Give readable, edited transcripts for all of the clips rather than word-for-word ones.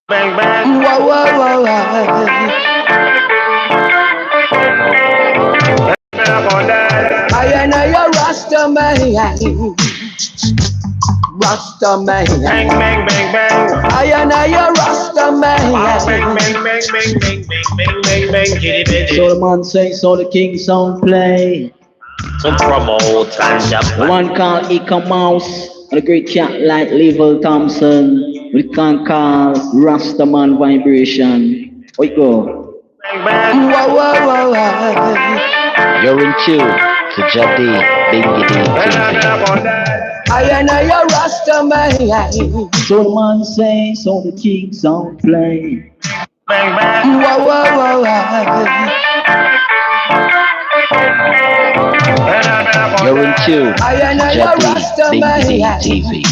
Bang bang. Whoa, whoa, whoa, whoa. I am a Rasta man. Rasta man. Bang bang bang bang. I am a Rasta man. Bang bang bang bang bang bang bang bang. Kitty bitty. So the man say, so the king sound play. To promote and The one called Ika Mouse, and the great cat like Level Thompson. We can call Rastaman Vibration. We go. Bang bang. Whoa, whoa, whoa, whoa. You're in tune to Jadi Bingy TV. I am a Rasta man. So the man say, so the king sound play. Bang bang. Whoa, whoa, whoa, whoa. You're in tune I am to a Jadi Rasta Bingy man. TV.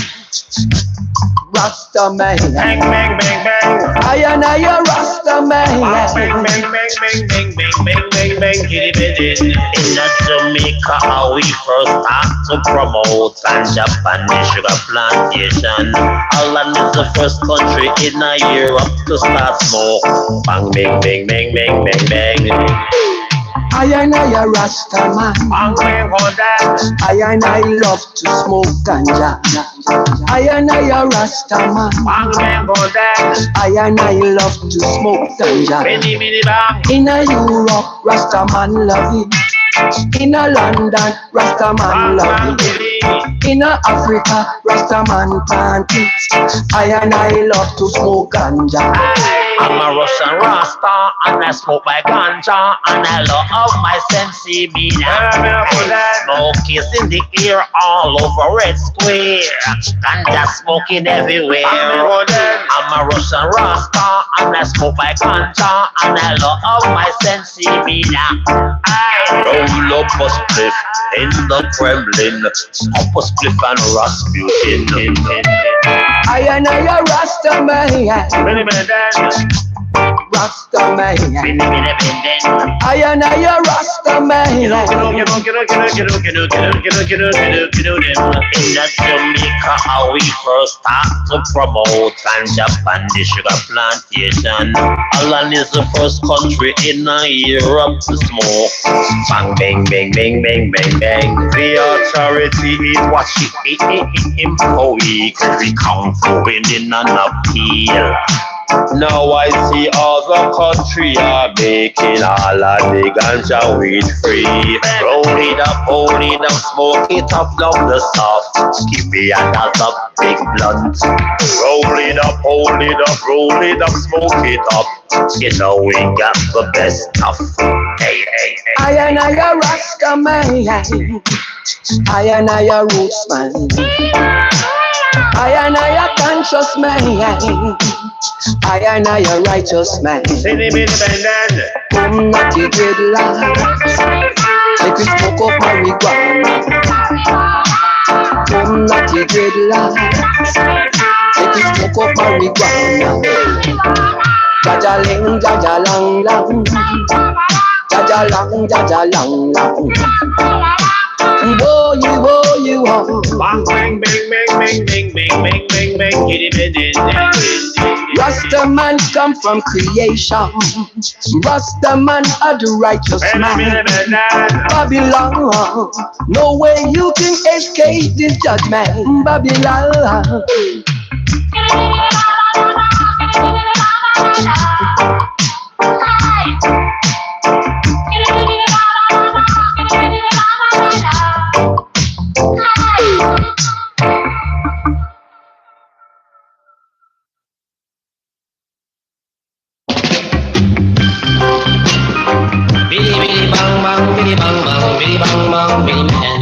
Rasta man. Bang bang bang bang. I am a Rasta Bang man. bang bang bang bang bang bang bang bang. Kitty bitty. In Jamaica, how we first start to promote and Japan the sugar plantation. Holland is the first country in Europe to start smoke. Bang bang bang bang bang bang bang. I am a Rasta man. Bang bang for that. I love to smoke ganja. I am a Rasta man. Bang bang for that. I love to smoke ganja. Bitty bitty bang. In a Europe, Rasta man love it. In a London, Rasta man Bang love bang it. bitty. In a Africa, Rasta man plant it. I love to smoke ganja. I'm a Russian Rasta and I smoke my ganja and I love my sensi mina. Smoke is in the air all over Red Square. Ganja smoking everywhere. I'm a Russian Rasta and I smoke my ganja and I love my sensi mina. I roll up a spliff in the Kremlin, up a spliff and Rasputin. I am a Rasta man. Rasta man. I am a Rasta man. In Jamaica, how we first start to promote and Japan the sugar plantation. Holland is the first country in Europe to smoke. Bang bang bang bang bang bang bang. The authority is what she employ. We come for winning an appeal. Now I see other country are making all of the ganja weed free. Roll it up, smoke it up down the soft. Give me another big blunt. Roll it up, roll it up, smoke it up. You know we got the best stuff. Hey, hey, hey. I am a Rasta man. I am a roots man. I am a conscious man. I am a righteous man. Come not to dreadlocks. Make we smoke up marijuana. Come not to dreadlocks. Make we smoke up marijuana. Jaja ling, jaja lang lang. Jaja lang, jaja lang lang. Whoa, you, oh. Bang bang bang bang bang bang bang bang bang. Kitty bitty. Rasta man come from creation. Rasta man are the righteous man. Babylon, no way you can escape this judgment. Babylon. Billy bang bang, billy bang bang, billy bang bang, billy man.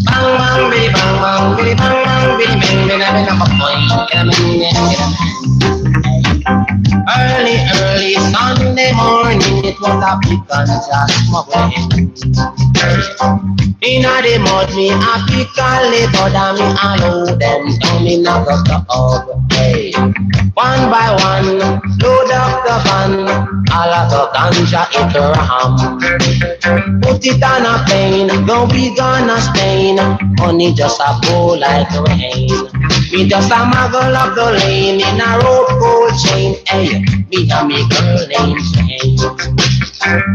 Bang bang, billy bang bang, billy bang bang, billy man. Get a boy, get a man. Early Sunday morning, it was a big ganja smoke. Inna the mud, me a pick a little, and me a load them down in a gutter of hay. One by one, load up the van, all of the ganja it ram. Put it on a plane, don't be gonna stain, money just a go like rain. Me just a muggle up the lane in a road gold chain. Hey, me and me girl named Jane.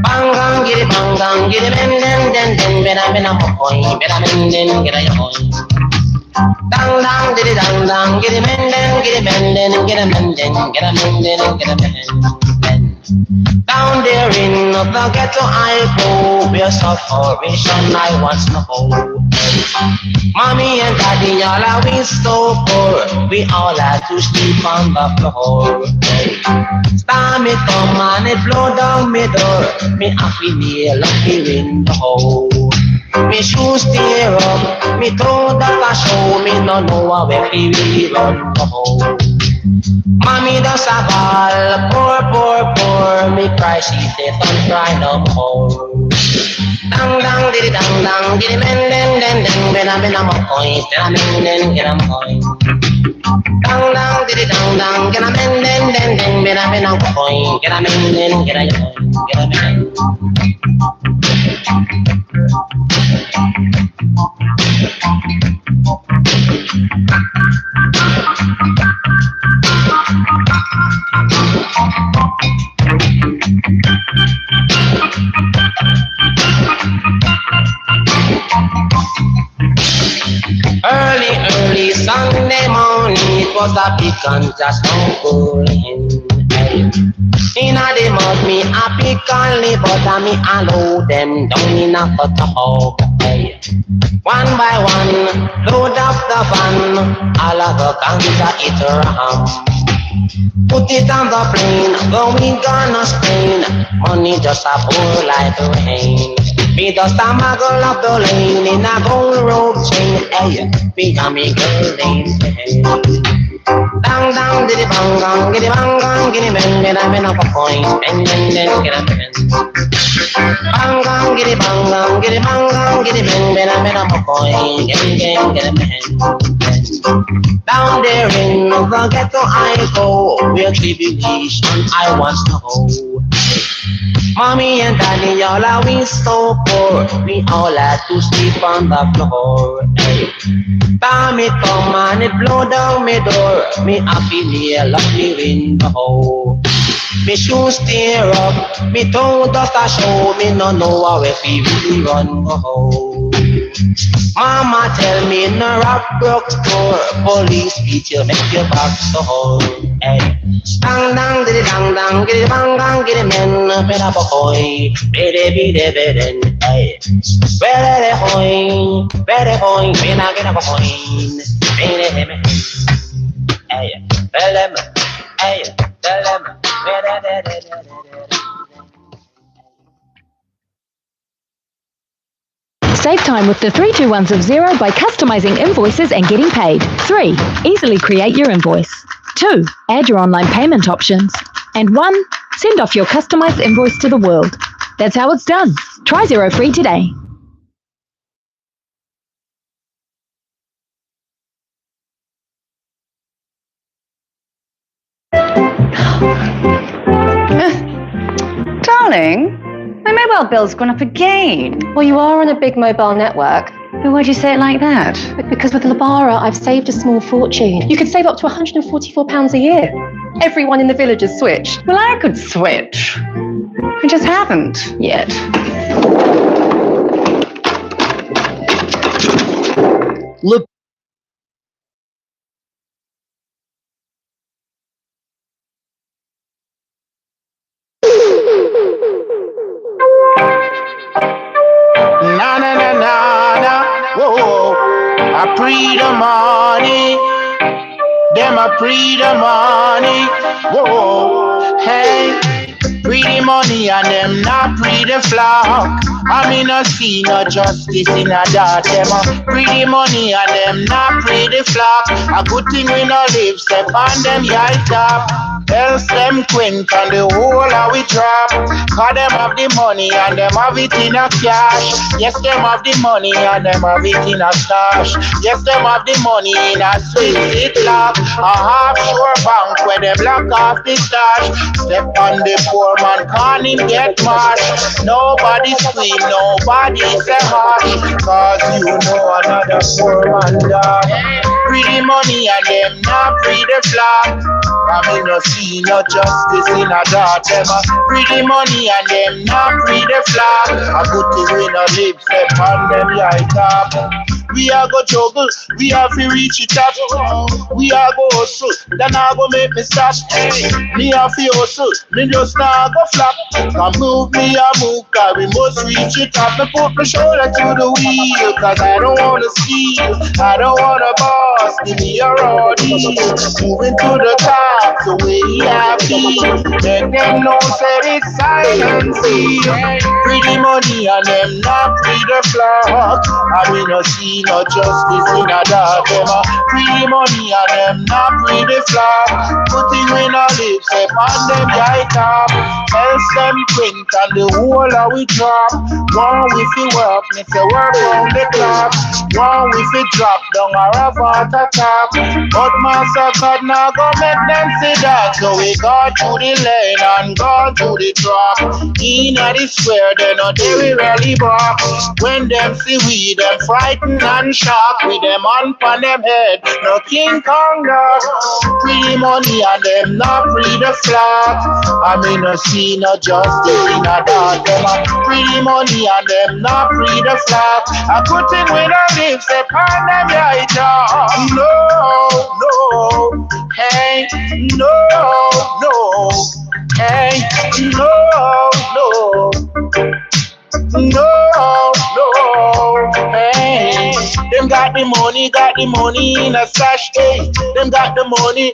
Bang giddy men den bena bena boy, bena men den get a boy. Dang giddy men den get a men den get a men den get a men den get a men. Down there in the ghetto I go, where sufferation I once know. Mommy and daddy all are we so poor, we all had to sleep on the floor. Storm it come and it blow down me door, me happy nail up the window. Me shoes tear up, me toe that I show, me no know where we run to home. Mommy does a ball, poor, me cry, she says don't cry no more. Dang, diddy men den, bena mo coin, bena men den, get a coin. Dang, diddy get a men den, bena mo coin, get a men den, get a coin, get a men. Early Sunday morning, it was a big and just cooling. In the mud, me a pick and live, but me allow them down in a cut hog. One by one, load up the van, all of the ganja it ram. Put it on the plane, going gonna Spain. Money just a pour like rain. Me just a muggle up the lane in a gold rope chain. Hey, me and me girl named Jane. Dang, diddy bang, giddy men, get a men up a coin, men, get a men. Bang, giddy men, get a men up a coin, get a men. Down there in the ghetto I go, where tribulation I once know. Mommy and daddy all are we so poor, we all had to sleep on the floor. Time it come and it blow down me door, me happy nail up the window. Me shoes tear up, me toe dust a show, me no know where we really run go. Mama tell me in a rock broke store, police beat you, make your back so. Hey. Dang, giddy men, better boy, better, hey. Better hoy, when I get a coin, hey, tell them, Save time with the 3 2 1s of Xero by customizing invoices and getting paid. 3. Easily create your invoice. 2. Add your online payment options. And 1. Send off your customized invoice to the world. That's how it's done. Try Xero free today. Darling, my mobile bill's gone up again. Well, you are on a big mobile network. But why'd you say it like that? Because with Labara, I've saved a small fortune. You could save up to £144 a year. Everyone in the village has switched. Well, I could switch. I just haven't yet. Look. I pre the money, them I pre the money, whoa, hey, pre the money and them not pre the flock. I mean I see no justice in a that, them a pre the money and them not pre the flock. A good thing we no live, step on them yard top. Else them quint and the whole of we drop. Cause them have the money and them have it in a cash. Yes, them have the money and them have it in a stash. Yes, them have the money in a Swiss it lock. A offshore bank where them lock off the stash. Step on the poor man, can't him get mashed. Nobody scream, nobody say hush. Cause you know another poor man die. Pretty money and them not free the flag. I mean, no see no justice in a dot. Them a free the money and them not free the flag. I put the winner lips upon them like top. We are go juggle, we have to reach it up. We are go hustle, then I go make me stop. Me have to hustle, me just not go flop. Come move me a move, cause we must reach it up. Me put my shoulder to the wheel, cause I don't wanna steal, I don't wanna boss. Give me a roadie, moving to the top, the way I feel. Make them know say it's silent seal. Free the money and them not free the flock. I mean no see no justice in a dark. Them a free the money and them not free the flock. Putting in a lips upon them right top. Else them print and the whole of we drop. One with the work, me say work on the clock. One with the drop down a rough at the top. But Master God now go make them see that. So we go to the lane and go to the drop. In a the square, they know they will really bark. When them see we, them frightened and shocked. With them on them head, no King Kong dog. Free money and them not free the flag. I mean no see no justice in a dark. Them a free money and them not free the flag. I put in with a lips upon them right now. No, hey, no, hey, no, hey. Them got the money in a sash, hey. Them got the money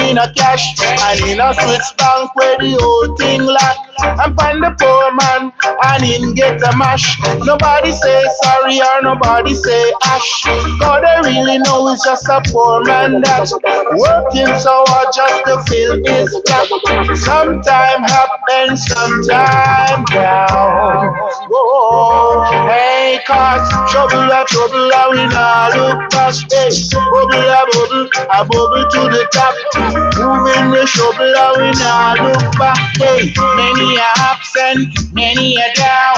in a cash. And in a Swiss bank where the whole thing locked. And find the poor man and him get a mash. Nobody say sorry or nobody say ash. God they really know it's just a poor man that working so hard just to fill his gap. Sometime happen, sometime down. Whoa, hey, cause trouble, and we not look past. Hey, bubble, a bubble to the top. Moving the shovel, and we not look back. Hey, many are absent, many are down.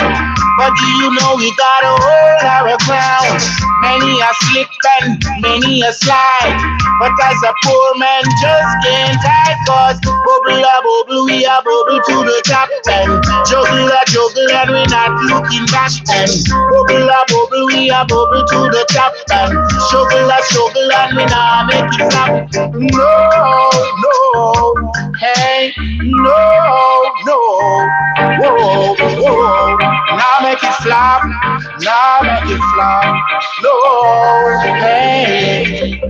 But do you know we got a hold our ground? Many are slip and many are slide. But as a poor man just can't hide. Cause bubble, we are bubble to the top. And juggle, and we not looking back. And bubble, we are bubble to the top. And struggle, and we not make it stop. No, hey, no, whoa. Now make it flop, no, hey.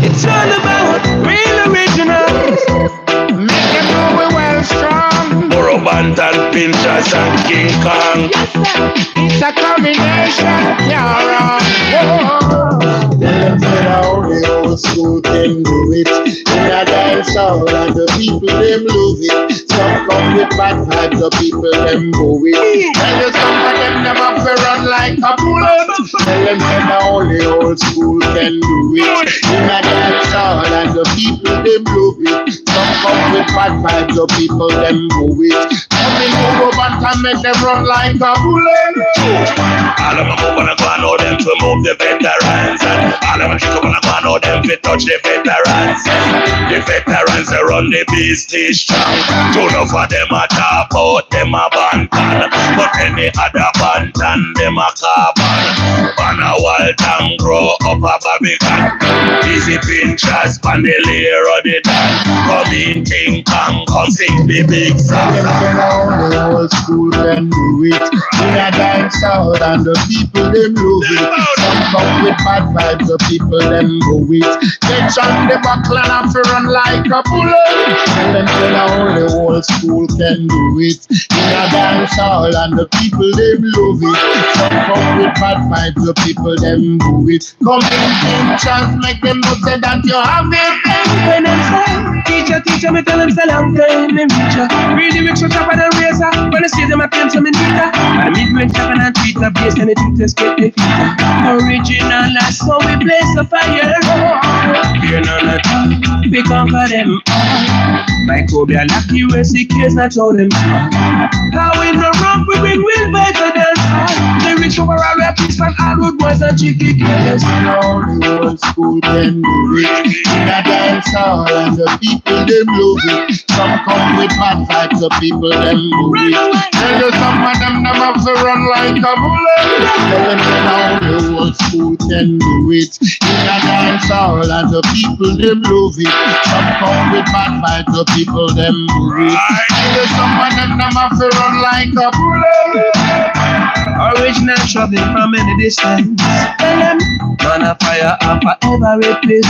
It's all about real originals. Make them know we're well strong. Borobant and Pinchas and King Kong. It's a combination, you're wrong. Them say only old school can do it. In a dance hall and the people them love it. Some come with bad vibes, the people them go it. Tell you some of them never have to run like a bullet. Tell them say only old school can do it. In a dance hall and the people them love it. Some come with bad vibes, the people them go it. Come in go back and make them run like a bullet. All of them wanna go and know them to move the veterans. And all of them should wanna go and know them to touch the veterans. The veterans they run the beast is strong. Two of them a top out, them a bantan. But any other bantan, them a carbon. Ban a wild and grow up a Babylon. Easy Pinchas, pan the layer of the dan. Come in King Kong, come sing the big song. The old school can do it. In a dance hall and the people them love it. Some come with bad vibes, the people them go it. Get on the buckle and have to run like a bullet. Tell them only old school can do it. In a dance hall and the people them love it. Some come with bad vibes, the people them do it. Come in chance, make them know say that you have it. When them say, teacher, me tell them say long time, me reach ya. Really make sure chop and razor. When I see them, I claim some nigga. I meet when chop and treat the base and the truth is get the feature. Original, that's how we blaze the fire. Fear none at all, we conquer them all. Like Kobe, I lucky US, the kids not show them all. How in the rump, we bring will better than all. They reach over our rapids from all road boys and cheeky killers. The old school can do it. In a dance hall and the people them love it. Some come with bad vibes, the people them move it. Tell you some of them have to run like a bullet. Tell them now the old school can do it. In a dance hall and the people them love it. Some come with bad vibes, the people them move it. Tell you some of them have to run like a bullet. Original trouble from any distance. Tell them, man a fire up forever replace.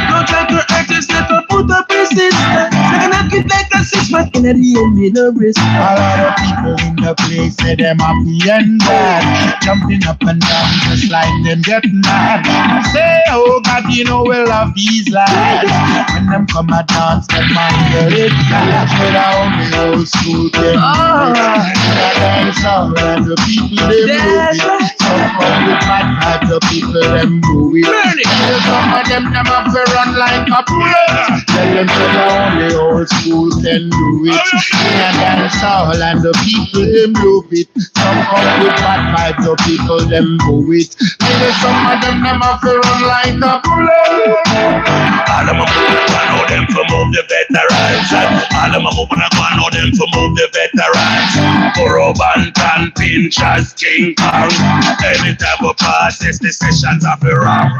Don't try to hurt yourself or put up resistance. They're gonna keep like a 6 months in the end, me no risk. A lot of people in the place say them happy and bad, jumping up and down just like them get mad. Say, oh God, you know we love these lads. When them come a dance, them mind the it flash. With our only old school thing. Dance all and the people them move it. Some come with bad vibes, the people them move it. Some of them have to run like a bullet. Tell them to the only old school can do it. In a dance hall and the people them love it. Some come with bad vibes, the people them move it. Some of them have to run like a bullet. All of my moving I know them to move the veterans. All of my moving I know them to move the veterans. Burrow, Bantan, Pinchers, King Kong. Any type of passes, the sessions of the wrong.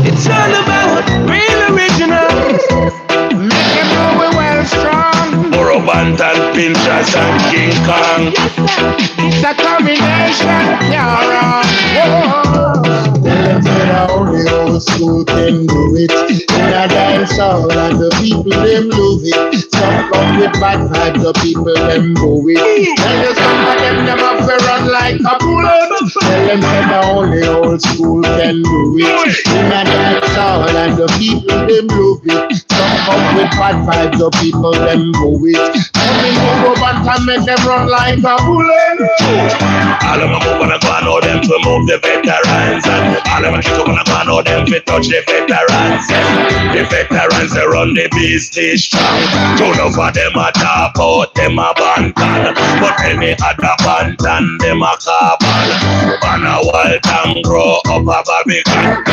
It's all about real originals. Make them know we're well strong. Burrow, Bantan, Pinchers, and King Kong. It's a combination, yeah, wrong. Tell them the only old school can do it. In a dance hall and the people them love it. Some come with bad vibes, the people them go it. Tell you some of them have to run like a bullet. Tell them the only old school can do it. In a dance hall and the people them love it. Some come with bad vibes, the people them go it. Come in go up and make them run like a bullet. All of my moving I know them to move the veterans. All of my kids wanna go know them to touch the veterans. The veterans they run the business strong. Two of them a top out, them a bantan. But any other bantan, them a carbon. Ban a wild and grow up a Babylon.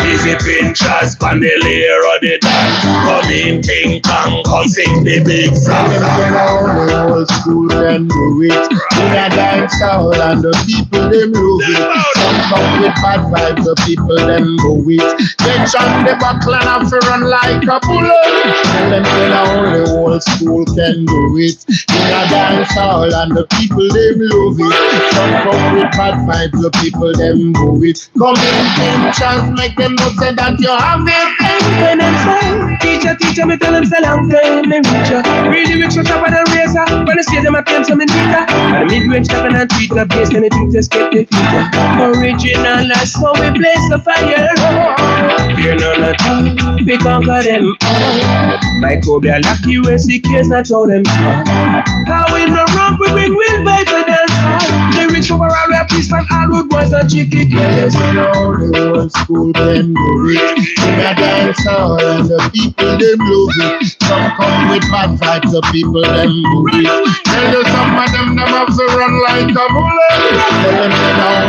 Easy Pinchers, pan the layer of the dance. Come in King Kong, come sing the big song. The old school can do it. In a dance hall and the people them love it. Some come with bad vibes, the people them go it. Mention the buckle and have to run like a bullet. Tell them the only old school can do it. In a dance hall and the people them love it. Some come with bad vibes, the people them go it. Come in chance, make them know say that you have it. When them say, teacher, me tell them say long time, me reach ya. Really make sure chop and razor. When I see them, I claim some nigga. I meet when chop and treat the base and the truth is get the feature. Original, that's how we blaze the fire. Fear none at all, we conquer them all. Like Kobe, I lucky US, the kids not show them all. How in the rump, we bring will better than all. They reach over our rapids from all road boys and cheeky killers. The old school can do it. In a dance hall and the people them love it. Some come with bad vibes, the people them move it. Tell you some of them have to run like a bullet. Tell them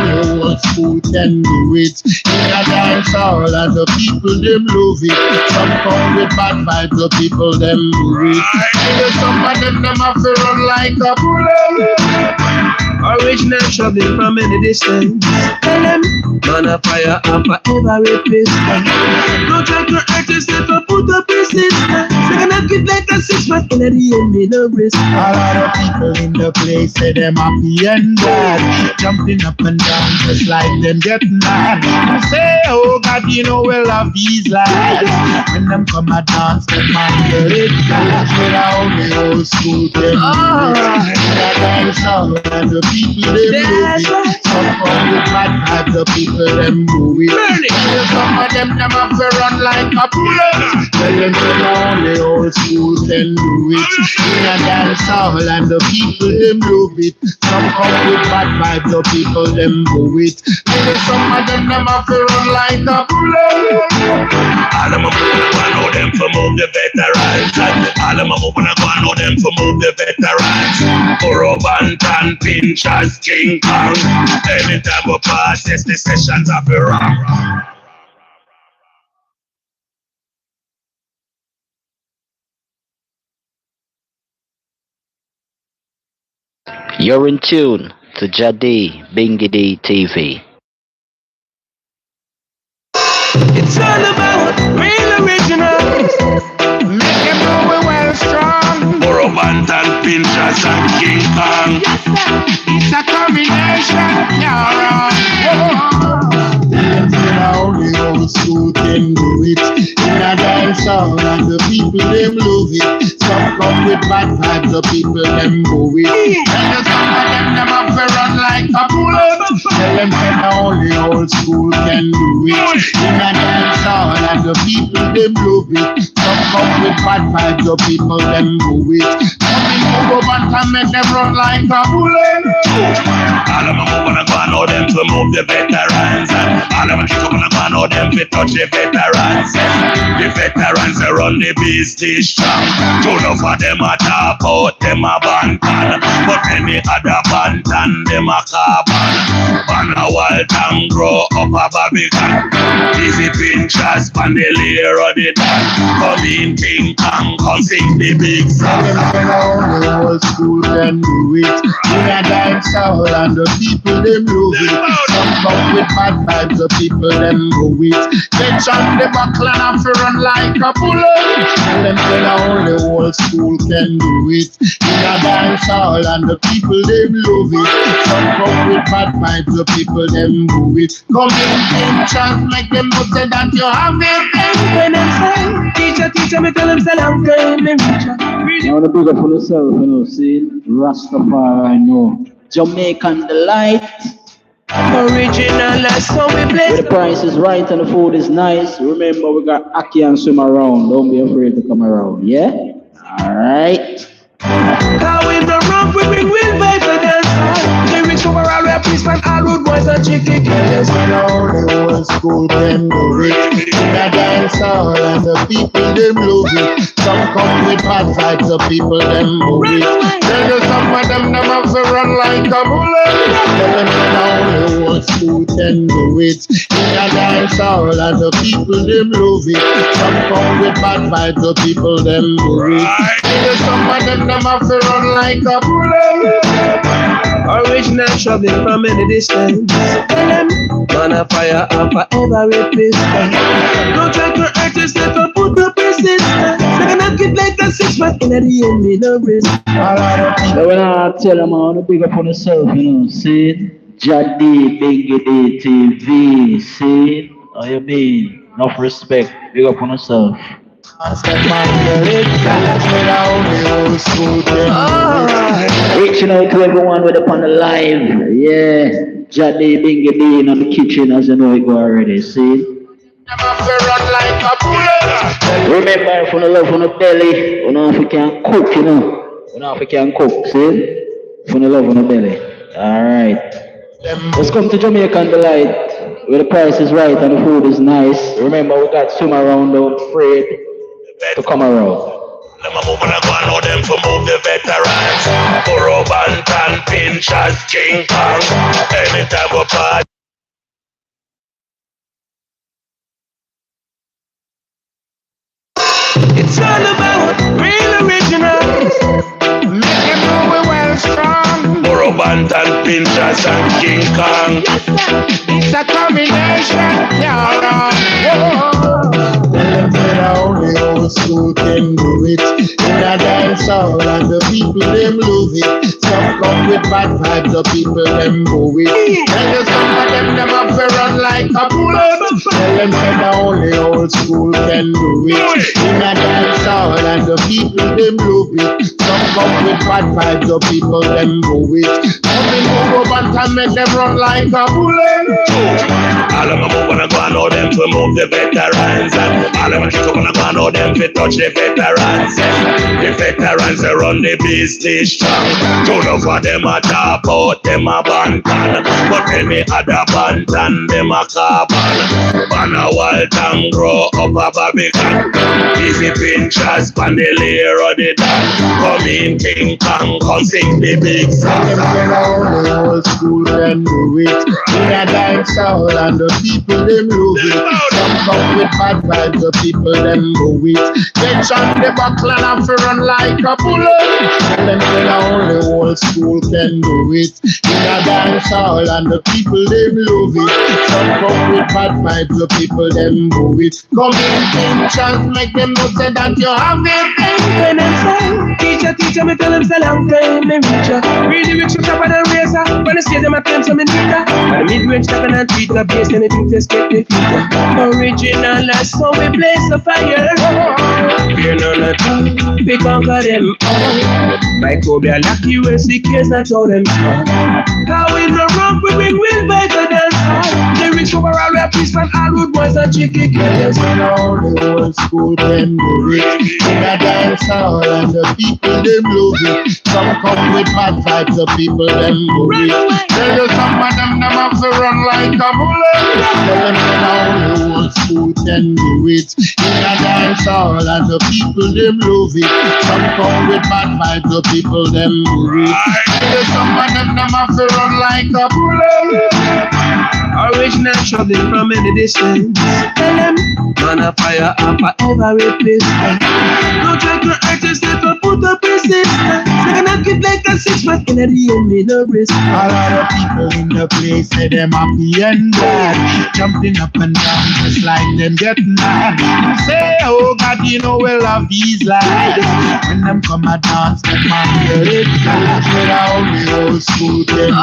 the old school can do it. In a dance hall and the people them love it. Some come with bad vibes, the people them move it. Tell you some of them have to run like a bullet. Original trouble from any distance. Tell them, man a fire up forever replace. Don't try to hurt yourself or put up resistance. They're gonna keep like a 6 man in the end me no risk. A lot of people in the place say them happy and glad, jumping up and down just like them getting mad. I say, oh God, you know we love these lads. When them come a dance, them man get it fast. With all the old school them that dance all and the people them move it. Some come with bad vibes, the people them move it. Some of them have to run like a bullet. Tell them to all the old school can do it. In a dance all and the people them move it. Some come with bad vibes, the people them move it. Some of them have to run like a bullet. All of my people want know them for move the veterans. All of my people want know them for move the veterans. Burro Banton, Pinchers, King Kong. Anytime we pass, yes, the sessions are for wrong. You're in tune to Jadi Bingidi TV. It's all about real originals. Make them know we're well strong. Burro Banton, Pinchers, and King Kong. It's a combination, you're wrong. Only old school can do it. In a dance hall and the people them love it. Some come with bad vibes, the people them move it. And some of them have to run like a bullet. Tell them that only old school can do it. In a dance hall and the people them love it. Some come with bad vibes, the people them move it. Some people go back and make them run like a bullet. All of my people wanna go and know them to move the veterans. All of my people wanna go and know them to touch the veterans. The veterans they run the business strong. Two of them a talk out, them a bantan. But any other bantan, them a carbon. Ban a wild and grow up a Babylon. Easy Pinchers, pan the layer of the dan. Come in King Kong, come sing the big song. The old school can do it. In a dance hall and the people them love it. Some come with bad vibes, the people them move it. They jump the buckle and have to run like a bullet. Tell them only old school can do it. In a dance hall and the people them love it. Some come with bad vibes, the people them move it. Come in chance, make them know say that you have it. When them say, teacher, me tell them say I'm going to reach. You want to big up for yourself, you know, see? Rastafari, I know. Jamaican Delight. Original, that's how we play. The price is right and the food is nice. Remember, we got Aki and Swim around. Don't be afraid to come around, yeah? Alright. How in the rough we bring real vibe to dance. They reach over all where police man, all road boys and chicken killers. All the old school them do it. In a dance hall and the people them love it. Some come with bad vibes, the people them move it. Tell you some of them have to run like a bullet. Tell them all the old school can do it. In a dance hall and the people them love it. Some come with bad vibes, the people them move it. Tell you some of them have to run like a bullet. Original trouble from any distance. Tell them, man a fire and forever resistance. Don't try to hurt yourself and put up resistance. They're gonna keep like a 6 months in the end, me no risk. So when I tell them, I want to big up on yourself, you know, see? Jadi Bingidi TV, see? How you mean? Enough respect, big up on yourself. Reaching out to everyone with up on the live, yeah. Jadi Bingidi in the kitchen, as you know it go already, see? Remember, if you love on the belly, you know if you can cook, you know. You know if you can cook, see? If you love on the belly. Alright. Let's come to Jamaican Delight, where the price is right and the food is nice. Remember, we got Swim around, don't afraid to come around. Them a move and I go and know them for move the veterans. Burro Banton, Pinchers, King Kong. Anytime we pass. It's all about real originals. Make them know we're well strong. Burro Banton, Pinchers, and King Kong. It's a combination, you're wrong. Only old school can do it. In a dance with bad vibes, the people them go with. Tell you some of them have to run like a bullet. Tell them say the only old school can do it. In a dance hall and the people them love it. Some come with bad vibes, the people them go with. Some go up and make them run like a bullet. All of them wanna go and know them to move the veterans. All of them wanna go and know them to touch the veterans. The veterans they run the business strong. Two of them a top out, them a bantan. But tell me other bantan, them a carbon. Banna wild and grow up a Babylon. Easy pinchers, pan the layer of the dance. Come in King Kong, come sing the big song. The old school them do it. In a dance hall and the people them love it. Some come with bad vibes, the people them go it. Get on the buckle and have to run like a bullet. Tell them say the only old school can do it. In a dance hall and the people them love it. Some come with bad vibes, the people them go it. Come in chance, make them know say that you have it. When I'm saying, teacher, me tell them say long time, me richer. Really rich, sharper than razor. When I see them, I tell them some need that. And the mid-range talking and tweet the bass, anything to escape the future. Original, that's how we blaze the fire. We're none at all, we conquer them all. By Kobe, I lucky US, the case, that's all them start. How we no wrong, we bring will by the dance hall. Lyrics overall, we are policemen, all road boys and chicky killers. All the old school them do it. In a dance hall and the people them love it. Some come with bad vibes, the people them go it. Tell you some of them have to run like a bullet. Tell them all the old school can do it. In a dance hall and the people them love it. Some come with bad vibes, the people them go it. Tell you some of them have to run like a bullet. Original traveling from any distance. Tell them, man a fire and forever replace. Don't try to hurt yourself or put up resistance. They're gonna keep like a 6-pack in the end, me no risk. A lot of people in the place say them happy and glad, jumping up and down just like them get mad. Say, oh God, you know we love these lads. When them come a dance, them man get it bad. With all the old school them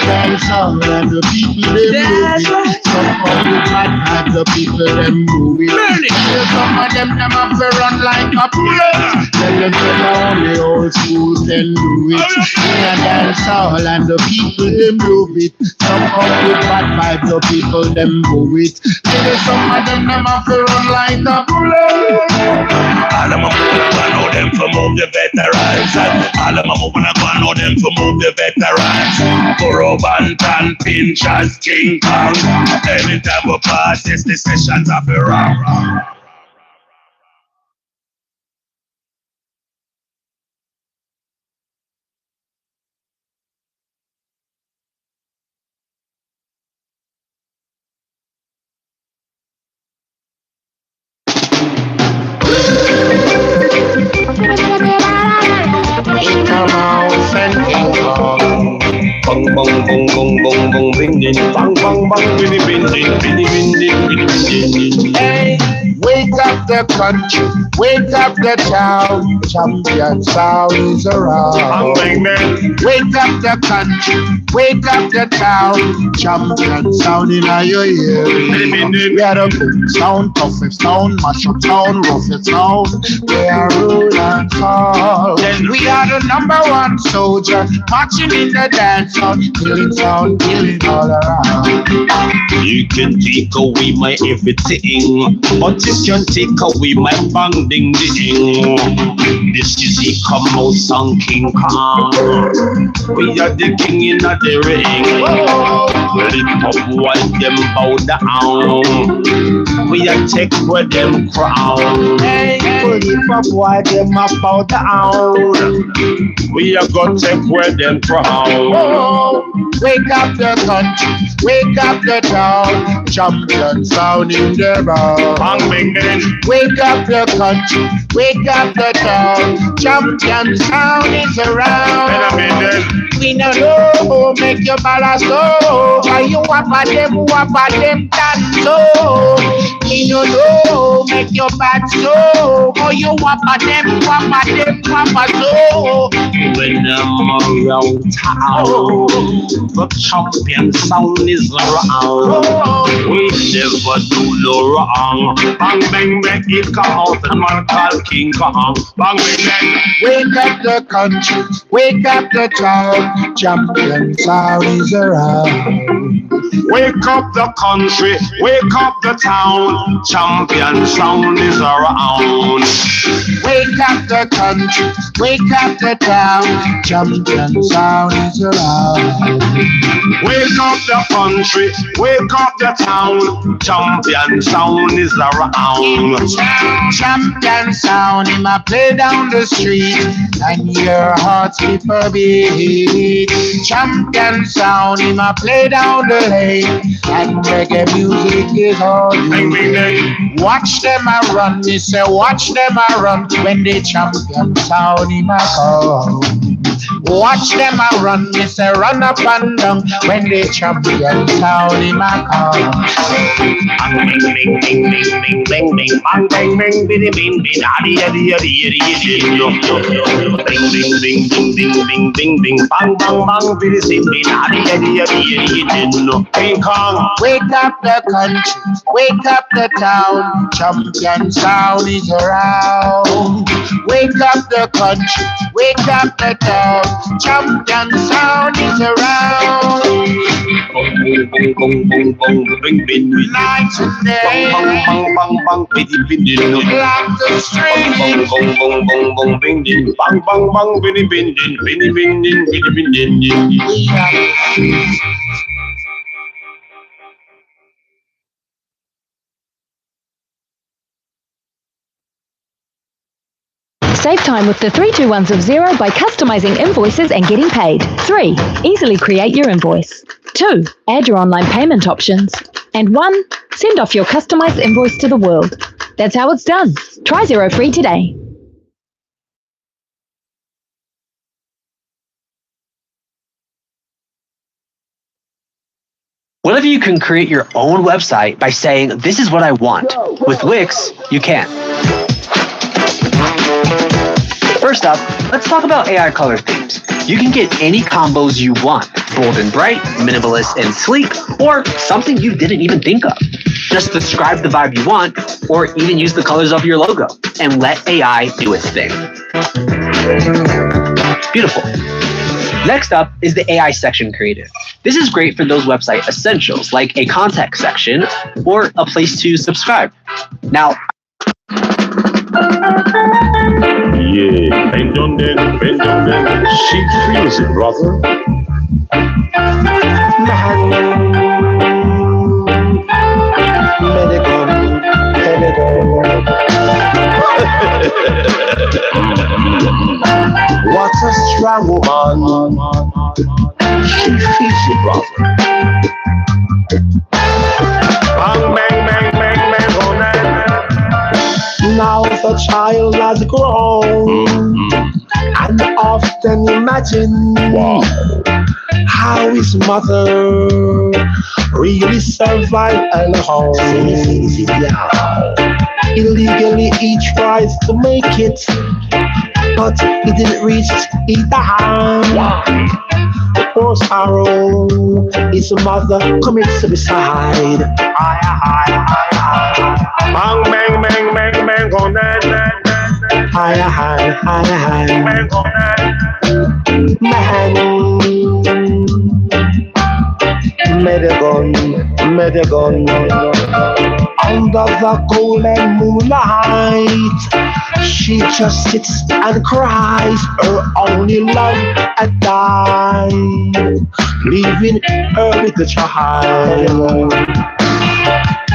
dance hall and the people them move it. Some come with bad vibes, the people them move it. Some of them have to run like a bullet. Tell them all the old school can do it. In a dance hall and the people them love it. Some come with bad vibes, the people them move it. Some of them have to run like a bullet. All of them wanna know them to move the veterans. All of them wanna know them to move the veterans. Burrow, Bantan, Pinchers, King Kong. Anytime we pass this, the sessions are for wrong. Bang bang bang bang bang bang bing ding bang bang bang bing bing ding bing ding bing ding. Hey, wake up the country, wake up the town, champion sound is around. Wake up the country, wake up the town, champion sound in your ear. We are the boom sound, toughest sound, mash up sound, roughest sound. We are roll and call. We are the #1 soldier, marching in the dance hall, killing sound, killing all around. You can take away my everything, but you can take away my bang ding ding. This is the come out song King Kong. We are the king in the ring. Well, it up while them bow down. We are take where them crown. Hey, pull it up while them bow down. We are gonna take where them crown. Oh, wake up the country, wake up the town, champion sound in the round. Wake up the country, wake up the town, champion sound is around. We no know, make your balance go. Why you wappa them dance so? We no know, make your bad so. Oh, you wappa them, so. When I'm around town, the champion sound is around. We never do no wrong. Bang bang bang, it come out and man call King Kong. Bang bang bang. Wake up the country, wake up the town, champion sound is around. Wake up the country, wake up the town, champion sound is around. Wake up the country, wake up the town, champion sound is around. Wake up the country, wake up the town, champion sound is around. Champion sound, him a play down the street, and your heart skip a beat. Champion sound, him a play down the lane, and reggae music is all you need. Watch them a run, me say watch them a run, when the champion sound him a come. Watch them a run, me say run up and down, when the champion sound him a come. Bang bang bang bang bang bang bang bang bang bang bing bing bing adi adi adi adi adi bing bing bing bing bing bing bing bing bang bang bang bing bing adi adi adi adi King Kong. Wake up the country, wake up the town, champion sound is around. Wake up the country, wake up the town, champion sound is around. Bong bong bong bong bong bing bing Night and day, bang bang bang bang bing bing bing lock the street. bong bong bong bong bong bing bing bang bang bang bing bing bing bing bing bing bing bing. We are Save time with the 3 2 1s of Xero by customizing invoices and getting paid. 3. Easily create your invoice. 2. Add your online payment options. And 1. Send off your customized invoice to the world. That's how it's done. Try Xero free today. What if you can create your own website by saying, this is what I want? With Wix, you can. First up, let's talk about AI color themes. You can get any combos you want, bold and bright, minimalist and sleek, or something you didn't even think of. Just describe the vibe you want, or even use the colors of your logo, and let AI do its thing. Beautiful. Next up is the AI section creator. This is great for those website essentials, like a contact section, or a place to subscribe. Now, Yeah, bend on them, she feels it, brother. What a strong woman, she feels it, brother. Bang, bang, bang, bang, bang, on that. Now the child has grown, and often imagine how his mother really survived alone. Illegally he tries to make it, but he didn't reach it, he died. Poor sorrow, his mother commits suicide. Bang, bang, bang, bang, bang, on that. Bang on that. Man, Medagon, under the golden moonlight, she just sits and cries. Her only love had died, leaving her with the child.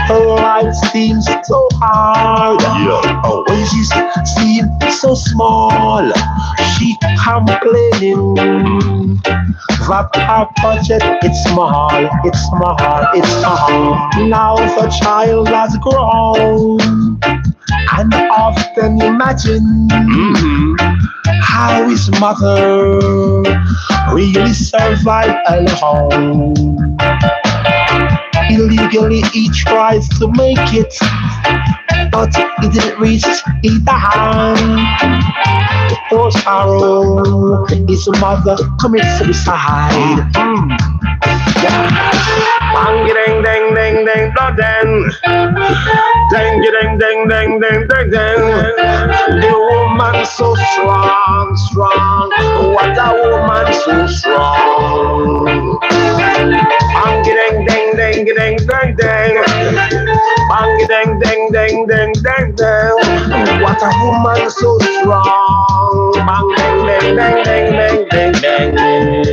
Her life seems so hard. When she's seen so small, she complaining that her budget it's small. Now the child has grown, and often imagine how his mother really survived alone. Illegally he tries to make it, but he didn't reach either hand. The first arrow, his mother commits suicide. Bang ding ding ding ding ding ding ding ding ding ding ding ding. The woman so strong, strong. What a woman so strong. Bang ding ding ding ding ding ding. Bang ding ding ding ding ding ding. What a woman so strong. Bang ding ding ding ding ding ding.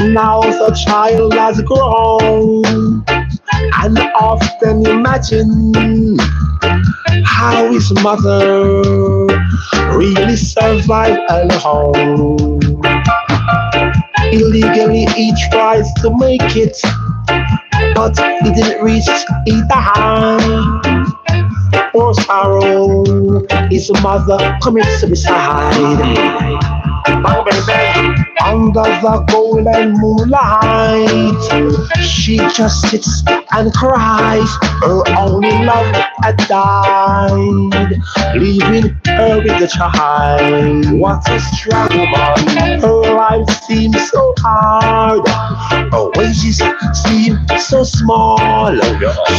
Now the child has grown, and often imagine how his mother really survived alone. Illegally he tries to make it, but he didn't reach either hand. Poor sorrow, his mother commits suicide. Bang, bang, bang. Under the golden moonlight, she just sits and cries. Her only love had died, leaving her with a child. What a strong woman. Her life seems so hard. Her wages seem so small.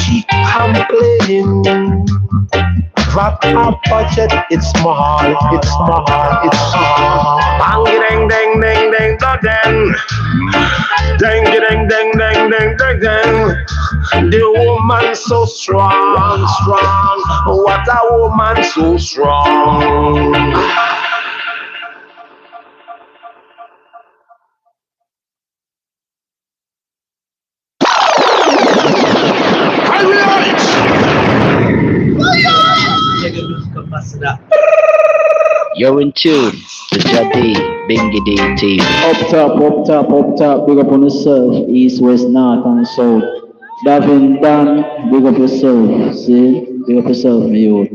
She complaining that her budget is small, it's small, it's small. Bang ding ding ding ding ding ding ding ding ding ding ding ding. The woman so strong, strong. What a woman so strong. You're in tune to Jadi Bingidi TV. Up top, big up on yourself, east, west, north, and south. Davin, Dan, big up yourself, see? Big up yourself, my youth.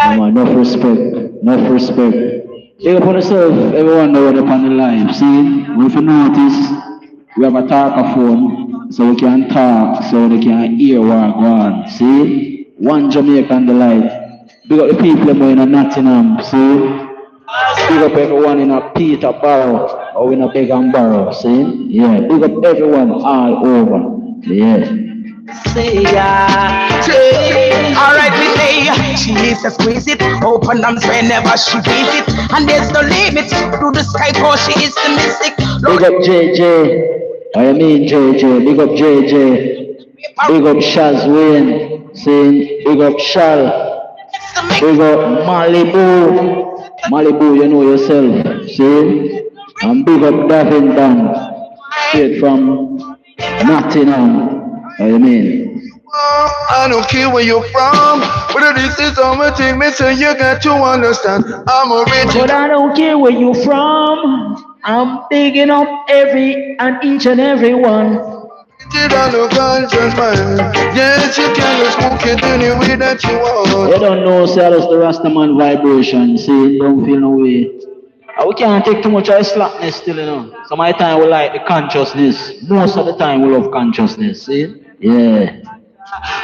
Come on, enough respect. Big up on yourself, everyone know what up on the line, see? If you notice, we have a talkaphone, so we can talk, so they can hear what going on, see? One Jamaican delight. Big up the people in Nottingham, see? Big up everyone in a Peterborough or in a Begamborough, see? Yeah, big up everyone all over. Yeah. Say alright, we say she is a squeeze it, open arms whenever she feels it, and there's no limit to the sky, cause she is the mystic. Big up JJ, I mean JJ, big up JJ, big up Shazwin, see? Big up Shal. We got Malibu, you know yourself, see? And big up Davin Dan, straight from Nottingham, I mean. I don't care where you're from, whether this is on my thing, mister, you got to understand, I'm original. But I don't care where you're from, I'm bigging up every and each and every one. Yes, you can smoke it any way that you want. You don't know, say that's the Rastaman vibration, see, don't feel no way. We can't take too much of slackness still, you know. Some of the time we like the consciousness. Most of the time we love consciousness, see? Yeah.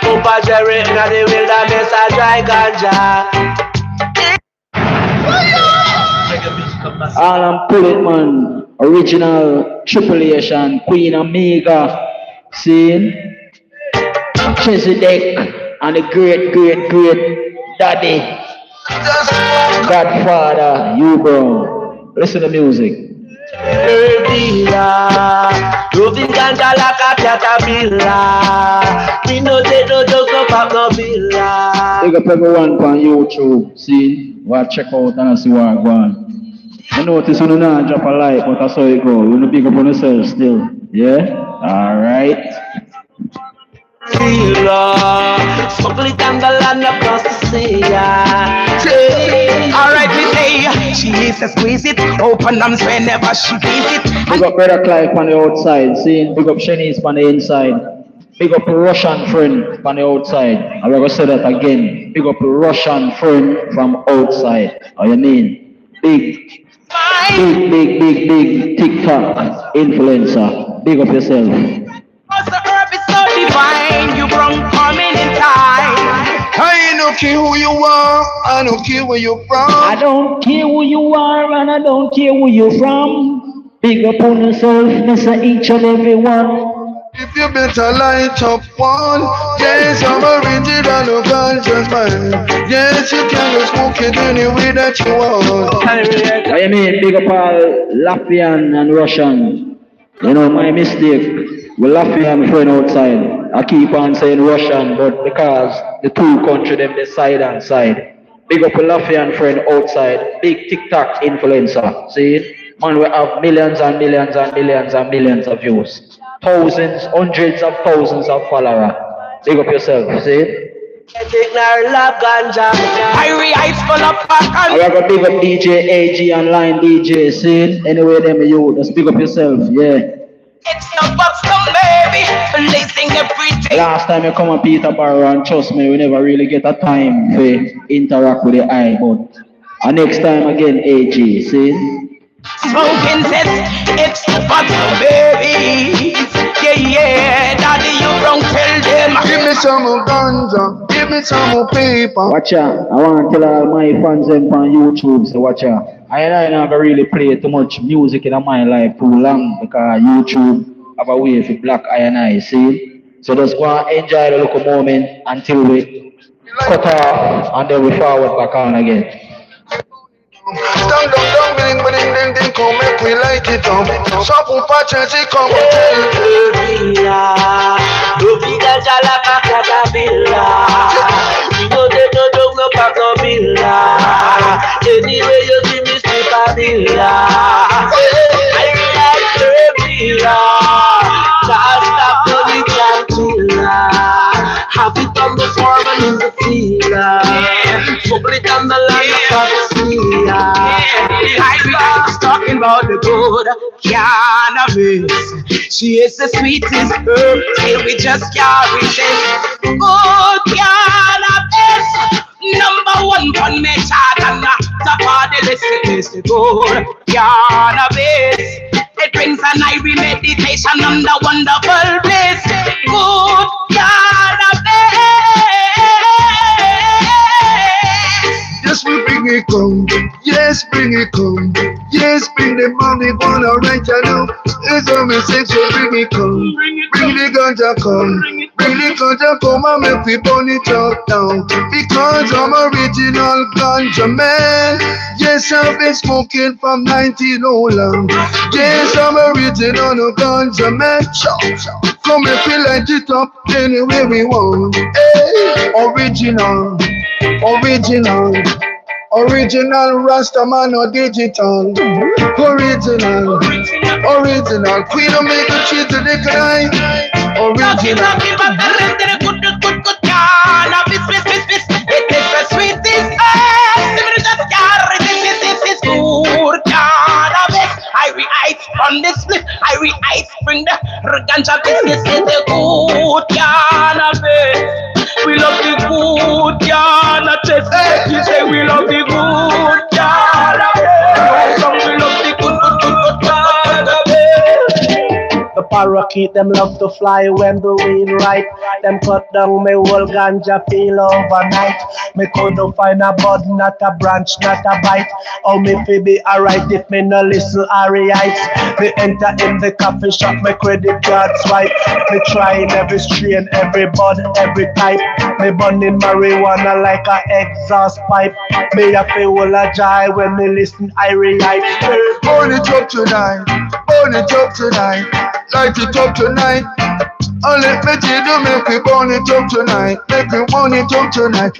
Papa Jerry, now the wilderness, I dry ganja. Alan Pullet, man. Original Tripulation, Queen Omega. See? Chesedek and the great daddy, Godfather, you bro. Listen to music. Roving ganja like a caterpillar. We no take no jokes, no pop no villa. Big up everyone on YouTube. See? Well, check out and see what going on. I notice you don't drop a like, but that's how it go. You don't big up on yourself still. Yeah? Alright. Smuggling down the land across the sea. Alright, we say she is a squeeze it, open arms whenever she feels it. Big up Brother Clive on the outside, see? Big up Shanice on the inside. Big up a Russian friend on the outside. I'm going to say that again. Big up a Russian friend from outside. How you mean? Big TikTok influencer. Big up yourself. don't care who you are, I don't care where you're from. I don't care who you are and I don't care where you're from. Big up on yourself, Mr. Each and every one. If you better light up one, yes, I'm original, no conscious man. Yes, you can just smoke it any way that you want. I mean, big up all Latvian and Russian. You know, my mistake. We Latvian friend outside. I keep on saying Russian, but because the two countries, them the side and side. Big up a Latvian friend outside. Big TikTok influencer. See? Man, we have millions and millions and millions and millions of views. Thousands, hundreds of thousands of followers. Big up yourself, see? I full of I got big up DJ AG online DJ, see? Anyway, them you, just big up yourself, yeah. It's no Buxton, baby, blazing everything. Last time you come on Peterborough, and trust me, we never really get a time to interact with the eye, but next time again, AG, see? Smoking says it's no Buxton, baby. Yeah, daddy, you wrong, tell them. Give me some more ganja, give me some more paper. Watch out, I want to tell all my fans them on YouTube, so watch out. I never really play too much music in my life too long because YouTube have a way for black I, see? So just go and enjoy the local moment until we cut off and then we forward back on again. Stand down, ding, come make we like it up. Shop on patches, come on. Anyway, you give me Stipabilla. I like Turbilla. Just stop the cantilla. Have it on the farm and in the field. Trouble it on the land of California. I'm talking about the good cannabis. She is the sweetest herb till we just can't resist. Good cannabis. Number one on me chart and top of the list is the good cannabis. It brings an Irish meditation on the wonderful bliss. Good cannabis. Yes, we bring it come. Yes, bring it come. Yes, bring the money, gonna right you know. It's a message, so bring it come. Bring the ganja come. Bring the ganja come and make we burn it out now. Because I'm original ganja man. Yes, I've been smoking from 1901. Yes, I'm original ganja man. Come and we light it up any way we want. Hey, original. Original Rastaman or digital. Original. Queen of make a cheat to the cry. Original. Good cannabis. It is the sweetest this good cannabis. Ice on this split. Ice bring the ganja business in the good cannabis. We love the good cannabis. You say we love the good cannabis. We love the good cannabis. The parakeet, them love to fly when the wind right. Them cut down my whole ganja peel overnight. Me couldn't find a bud, not a branch, not a bite. Oh, me fi be alright if me no listen Ariites. Me enter in the coffee shop, my credit card swipe. Me trying every strain, every bud, every type. Me burning marijuana like a exhaust pipe. Me a feel all a joy when me listen Ariites. Burn it up tonight. Light it up tonight. Oh, let me tell you, make we burn it up tonight. Make we burn it up tonight.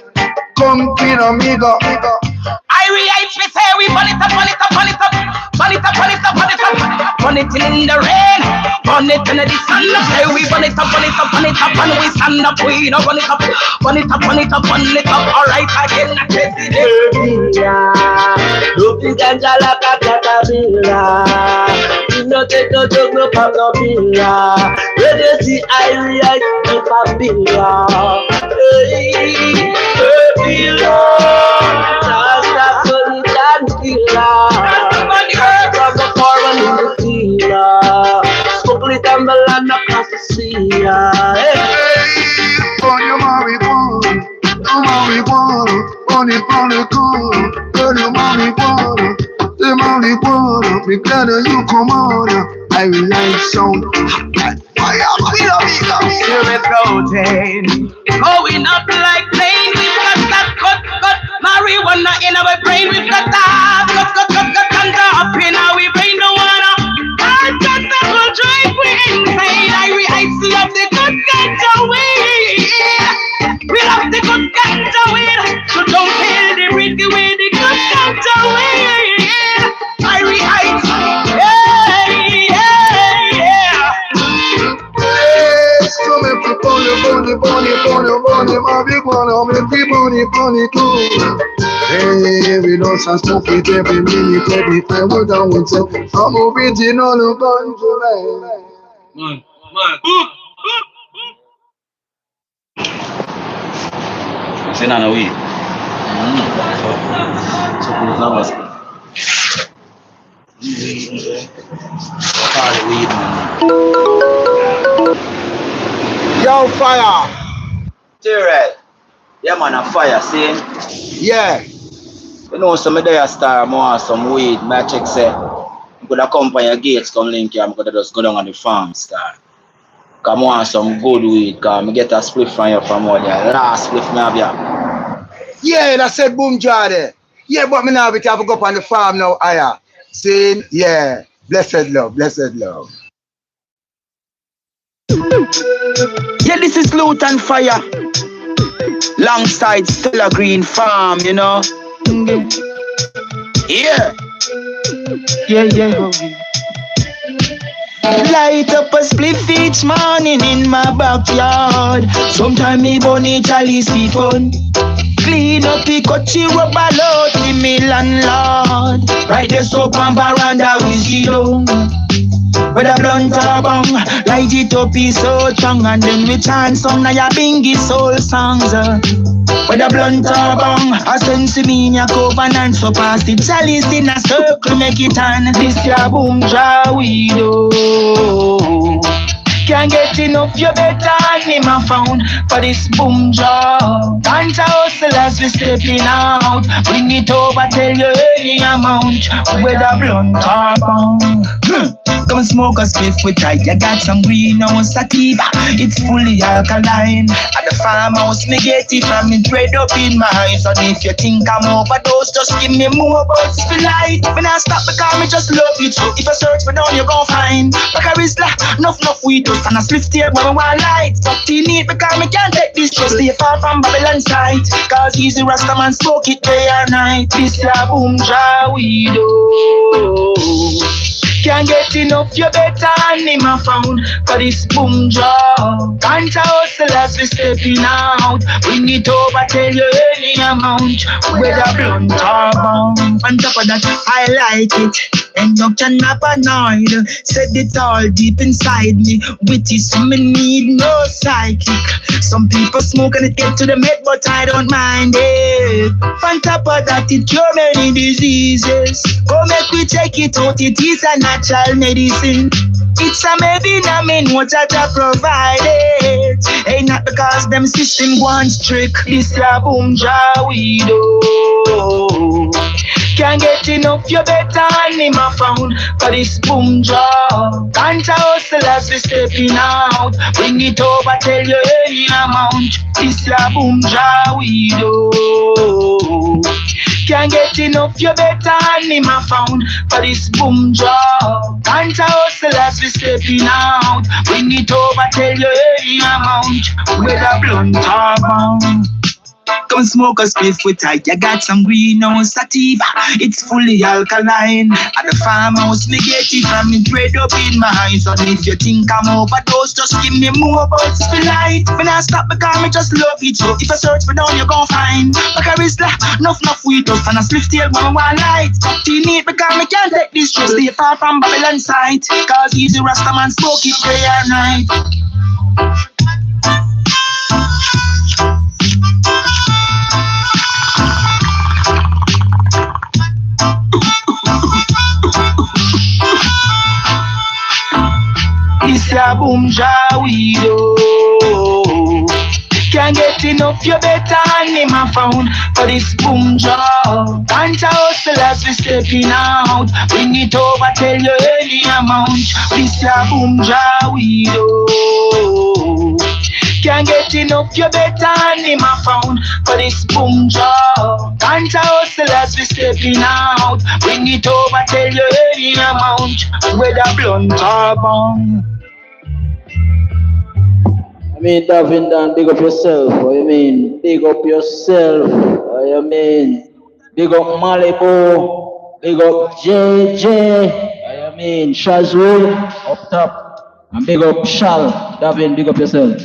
Come, Queen Amiga. Ariites, we say we burn it up. Burn it in the rain, burn it in the sun. Say we burn it up, and we stand up. We don't burn it up. Alright, again, I can't see the ganja like a caterpillar. You no take no joke, no pop, no pillar. When you see Ariites, keep a pillar. Hey, just a funny and killer. From the foreign in the dealer. Smoke it on the land across the sea. Hey, for your marijuana. come. Girl, you marijuana. The marijuana. Me glad that you come on. I like sound. Fire, Here we floating, going up like plane. We've got that cut, marijuana in our brain. We've got that cut, ganja up in our brain. Don't wanna, I got that will drive we insane. I love the good ganja weed. We love the good ganja weed. So don't kill the Ricky with the good ganja weed. Bunny, marijuana, make the bunny too. Hey, we don't smoke it every minute, every time we're down with you. I'm original ganja. Man. Say no weed. So close that was. Weed, man. Yo, fire! T-Red. Yeah, man, a fire, see? Yeah. You know, some of the star, I want some weed. My check say, I'm going to come by your gates, come link here, I'm going to just go down on the farm, star. Come on, some good weed, because I get a split from you from all there. Last split me have you. Yeah, that said boom jar there. Yeah, but me now we have to go up on the farm now, Aya. See? Yeah. Blessed love. Yeah, this is Luton Fire. Longside Stella Green Farm, you know. Yeah. Light up a spliff each morning in my backyard. Sometime me bunny chalice be fun. Clean up the coachy rubber load with me landlord. Right there soap and veranda whiskey down. With a blunt or bong, light it up is so strong. And then we chant some of your bingy soul songs. With a blunt or bong, I sense me in your covenant. So pass the chalice in a circle, make it on. This your boom jar we do. Can't get enough, you better hand him a phone for this boom job. Can't hustle as we stepping out. Bring it over, tell you any amount. With a blunt or bong. Come smoke a spliff with tight. You got some greenhouse sativa. It's fully alkaline. At the farmhouse, me get it from me dread up in my eyes. And if you think I'm overdose, just give me more buds for light. When I stop because me just love you too. If you search me down, you gon' find. Like a Rizla, enough weed dust and a spliff tape when I want light. But you need because me can't take this. Just stay far from Babylon side. Cause easy Rasta man smoke it day and night. This ya boom jar we do. Can't get enough, you better hand him a phone for this boom job. Can't hustle as we stepping out. Bring it over, tell you any amount. With a blunt or bong. On top of that, I like it. End up paranoid. Said it all deep inside me. Witty, so me need no psychic. Some people smoke and it get to the med, but I don't mind it. On top of that, it cure many diseases. Go make we check it out, it is a natural medicine. It's a maybe what I provide it. Ain't not because them system wants trick. This ya boom jar we do. Can't get enough, you better hand him a phone for this boom job. Can't hustle as we stepping out. Bring it over, tell you any amount. This ya boom jar we do. Can't get enough, you better hand him a phone for this boom job. Can't hustle as we stepping out. Bring it over, tell you any amount. With a blunt or bong. Come smoke a spliff with tight. You got some greenhouse sativa. It's fully alkaline. At the farmhouse, me get it from me dread up in my eyes. And if you think I'm overdose, just give me more buds for light. When I stop because me just love it. So if I search for down, you gon' find. Like a Rizla, enough weed dust and a spliff tail when I want light. But you need because me can't take this stress. Stay far from Babylon side. Cause easy Rasta man smoke it day and night. This ya boom jar we do. Can't get enough, you better hand him a phone for this boom job. Can't hustle as we stepping out. Bring it over, tell you any amount. This a boom job we do. Can't get enough, you better hand him a phone for this boom job. Can't hustle as we stepping out. Bring it over, tell you any amount. Whether blunt or bomb. I mean, Davin Dan, big up yourself. What you mean? Big up yourself. What you mean? Big up Malibu. Big up JJ. What you mean? Shazul up top. And big up Shal. Davin, big up yourself.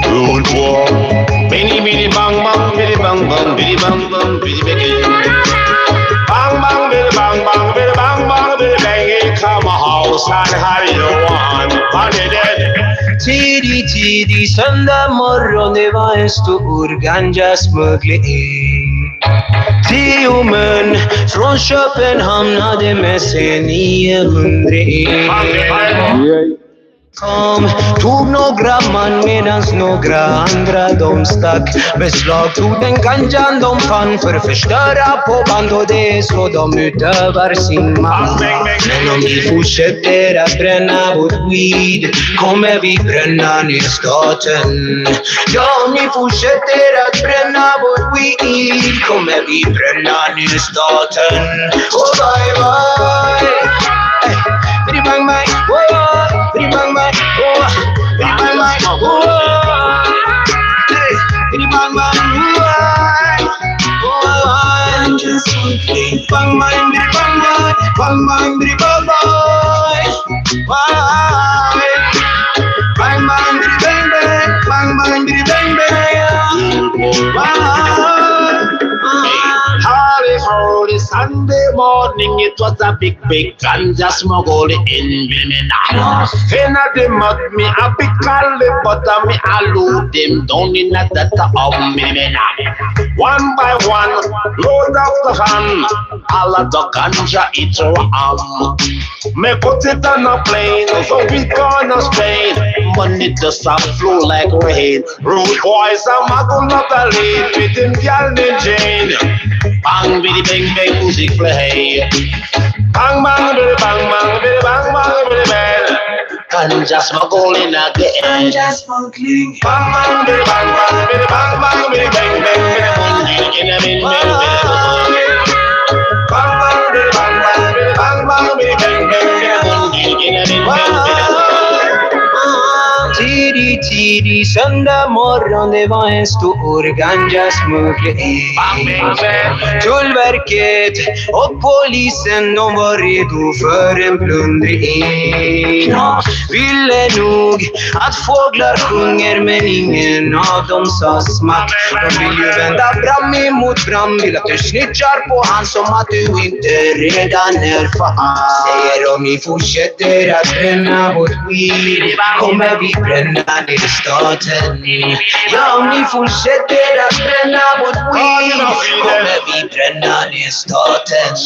Rude boy. Biddy biddy bang bang, biddy bang bang, biddy bang bang, biddy biddy. Bang bang, biddy bang bang, biddy bang bang, biddy bang. It come a house and how you want. Party dead. Tidigt söndag morgon, det var en stor ganja-smuggling. 10 män från Köpenhamn hade med sig 900 in. Kom, tog några man medans några andra de stack. Beslag tog den ganjan de fann för att förstöra på band. Och det är så de utövar sin makt. Men om vi fortsätter att bränna vårt weed kommer vi bränna ner staten. Ja, om ni fortsätter att bränna vårt weed kommer vi bränna ner staten. Oh bye bye. Biddy bang bang, oh, biddy bang bang, oh, biddy bang bang, oh, biddy bang bang, oh, just bang bang, biddy bang bang, bang bang, biddy bang bang, bang bang, biddy bang bang, bang bang, biddy bang bang. Holy Sunday morning, it was a big ganja smuggle in Vilmena. Inna the mud, me a big cali, but me a load them down in the data of Vilmena. One by one, load of the hand, all of the ganja it me put it on a plane, so we gonna Spain. Money just a flow like rain. Rude boys a muggle up the lane, with them girl named Jane. Bang biddy bang bang music play. Bang bang biddy bang bang biddy bang bang biddy bang. Ganja smuggling again. Ganja smuggling. Bang bang biddy bang bang biddy bang bang biddy bang bang biddy bang biddy bang bang. Bang bang biddy bang bang biddy bang bang biddy bang bang biddy bang. Tidigt söndag morgon, det var en stor ganja-smuggling. Tullverket och polisen, de var redo för en plundring. Ville nog att fåglar sjunger, men ingen av dem sa smack. De vill ju vända Bram emot Bram, vill att du snitchar på han som att du inte redan är fan. Säger om ni fortsätter att bränna vårt weed kommer vi bränna ner staten. Ja, om ni fortsätter att bränna vårt weed kommer vi bränna ner staten.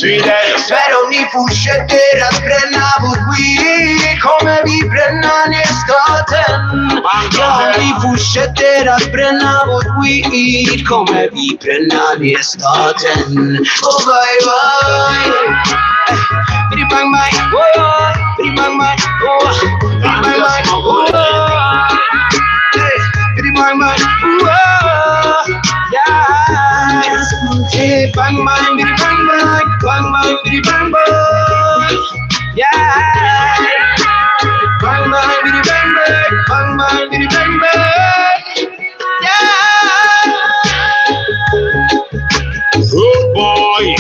Svär om ni fortsätter att bränna vårt weed kommer vi bränna ner staten. Ja, om ni fortsätter att bränna vårt weed kommer vi bränna ner staten. Oh bye bye. Biddy bang bang, oh, biddy bang bang, oh, biddy bang bang, oh. bang man. Whoa, yeah. Hey, bang man, biddy bang man, bang man, biddy bang man. Yeah. Bang man, biddy bang man, bang man, biddy bang man. Yeah. Rude boy,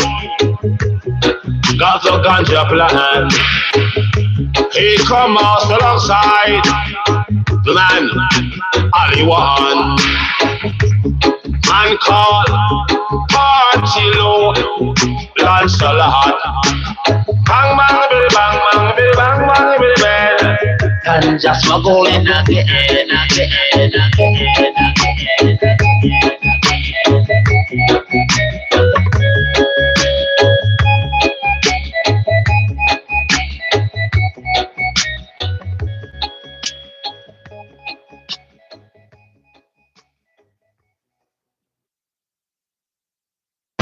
got a ganja plan. He come out alongside the man, Ali One. Man called Parchilo, Lancelot. Bang bang biddy bang bang biddy bang bang biddy bang. Ganja smuggling again.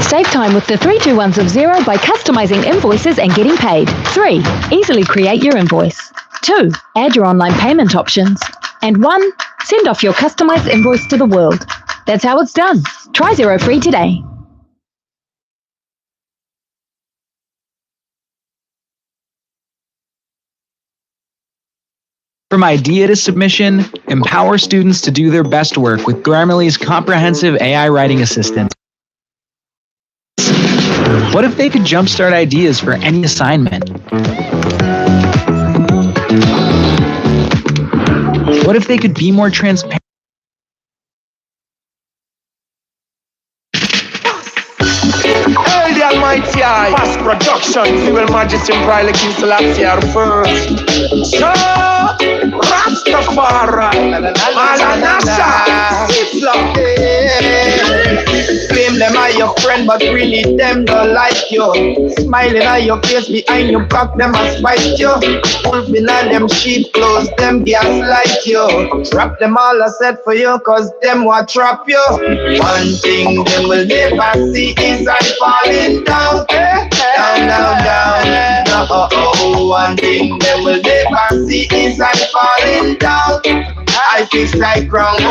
Save time with the 3-2-1s of Xero by customizing invoices and getting paid. 3. Easily create your invoice. 2. Add your online payment options. And 1. Send off your customized invoice to the world. That's how it's done. Try Xero free today. From idea to submission, empower students to do their best work with Grammarly's comprehensive AI writing assistant. What if they could jumpstart ideas for any assignment? What if they could be more transparent? Hail the Almighty Eye. Fast production, Fuel Majesty Briley King Selassie are first. So, Rastafari, Malanasa, Islam. Claim them are your friend, but really them don't like you. Smiling at your face, behind your back, them a spite you. Wolfing at them sheep clothes, them gaslight you. Trap them all I said for you, cause them will trap you. One thing them will never see is I falling down. Down, down, down. No, one thing them will never see is I falling down. I fix like ground. I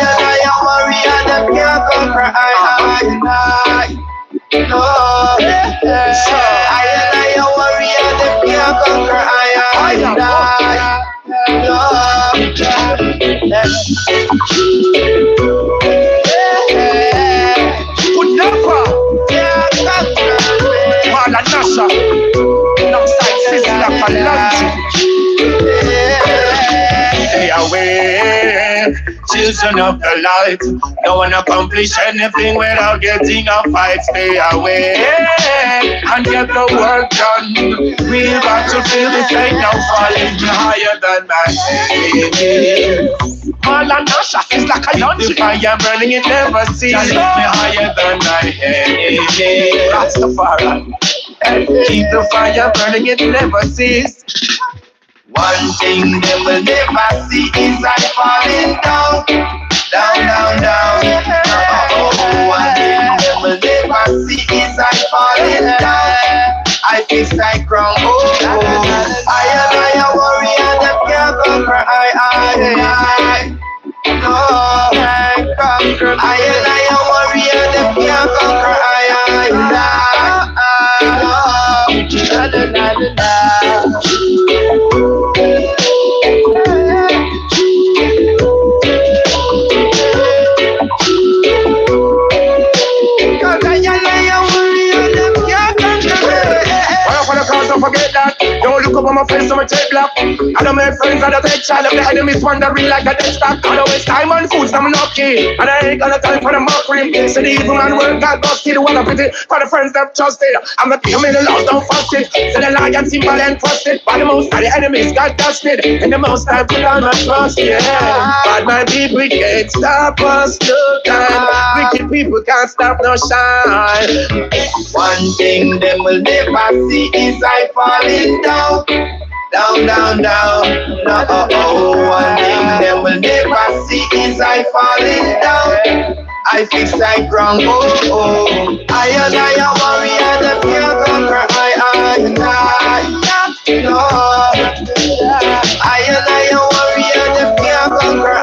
am a warrior that can't conquer. I. No, I am a warrior that can't conquer. Good number. Malanasa. Alongside Sizzla Kalonji. Stay away, children of the light. No one accomplish anything without getting a fight. Stay away and get the work done. Real battlefield is like now falling higher than my head. Malanasa is like a lunch. The fire burning, it never ceases. Higher than my head. Rastafari. Keep the fire burning, it never ceases. One thing they will never see is I falling down, down, down, down. One thing they will never see is I falling down. I fix like ground. I am a warrior that can't conquer. I. No, I am a warrior that can't conquer. Don't forget that. Don't look up on my face, so I take black. I don't make friends, I don't take child of the enemies wandering like a dead stock. I don't waste time on foods, I'm lucky. And I ain't got no time for the mockery. So the evil man work got busted, wanna pity for the friends that trusted. I'm the king, the lost, don't fast it. So the lion simple and trusted. By the most of the enemies got dusted. And the most I put on my trust, yeah. But my people can't stop us, no time. Wicked people can't stop no shine. One thing them will never see is I falling down, down, down, down. No, one thing them will never see is I falling down. I fix like ground. I am a warrior that can't conquer. No, I am a warrior that can't conquer.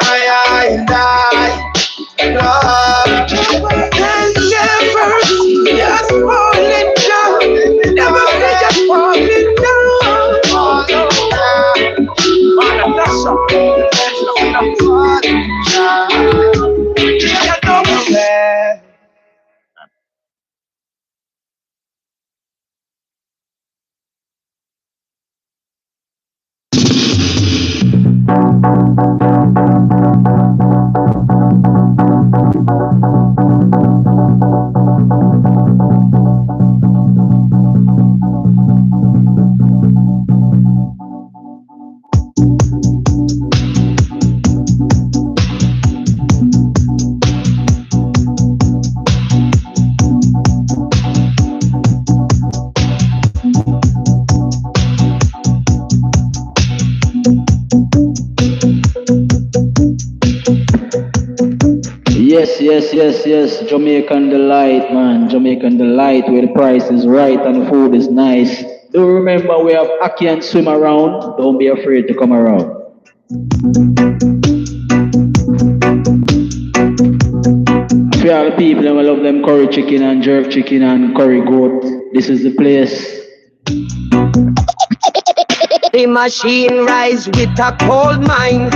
yes. Jamaican Delight, man. Jamaican Delight, where the price is right and the food is nice. Do remember we have Aki and Swim around. Don't be afraid to come around. For all the people that love them curry chicken and jerk chicken and curry goat, this is the place. The machine rise with a cold mind.